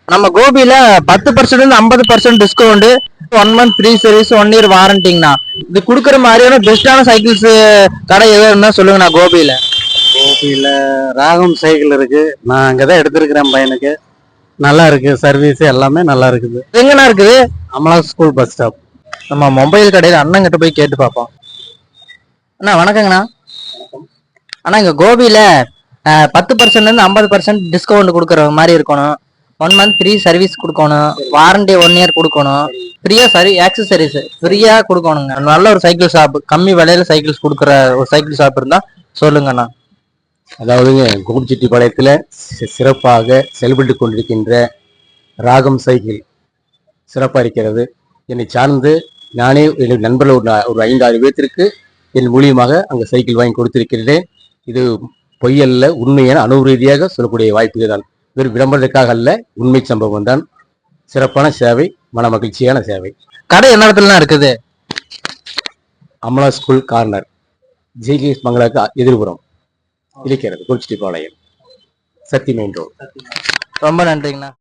நம்ம கோபியில 10% 50% discount, 1 month free service, 1 year வாரண்டிங்கண்ணா. இது குடுக்குற மாதிரியான பெஸ்டான சைக்கிள்ஸ் கடை எதாவது இருந்தா சொல்லுங்கண்ணா கோபியில. கோபியில ராகம் சைக்கிள் இருக்கு. நான் அங்கதான் எடுத்திருக்கிறேன் பையனுக்கு. நல்லா இருக்கு, சர்வீஸ் எல்லாமே நல்லா இருக்குது. எங்கண்ணா இருக்குது? Amala school bus stop. நம்ம மொபைல் கடையில அண்ணன் கிட்ட போய் கேட்டு பார்ப்போம். அண்ணா வணக்கங்கண்ணா. அண்ணா இங்க கோபியில 10% 50% டிஸ்கவுண்ட் கொடுக்குற மாதிரி இருக்கணும். 1 மந்த் ஃப்ரீ சர்வீஸ் கொடுக்கணும், வாரண்டி 1 இயர் கொடுக்கணும், ஃப்ரீயா ஆக்சசரிஸ் ஃப்ரீயா கொடுக்கணுங்க. நல்ல ஒரு சைக்கிள் ஷாப், கம்மி விலையில சைக்கிள்ஸ் கொடுக்குற ஒரு சைக்கிள் ஷாப் இருந்தா சொல்லுங்கண்ணா. அதாவதுங்க, கோபிச்செட்டிப்பாளையத்துல சிறப்பாக செயல்பட்டு கொண்டிருக்கின்ற ராகம் சைக்கிள் சிறப்பாக இருக்கிறது. என்னை சார்ந்து நானே என்னுடைய நண்பர்கள் ஒரு 5-6 பேர்த்திற்கு என் மூலியமாக அங்கே சைக்கிள் வாங்கி கொடுத்திருக்கிறேன். இது பொய்யல்ல, உண்மையான அனுபவ ரீதியாக சொல்லக்கூடிய வாய்ப்புகள் தான். வெறும் விளம்பரத்துக்காக அல்ல, உண்மை சம்பவம் தான். சிறப்பான சேவை, மன மகிழ்ச்சியான சேவை. கடை என்ன இடத்துலலாம் இருக்குது? அமலா ஸ்கூல் கார்னர், ஜிகேஎஸ் மங்களாக்கு எதிர்புறம் இருக்கிறது, கோபிச்செட்டிப்பாளையம், சக்தி மெயின் ரோடு. ரொம்ப நன்றிங்கண்ணா.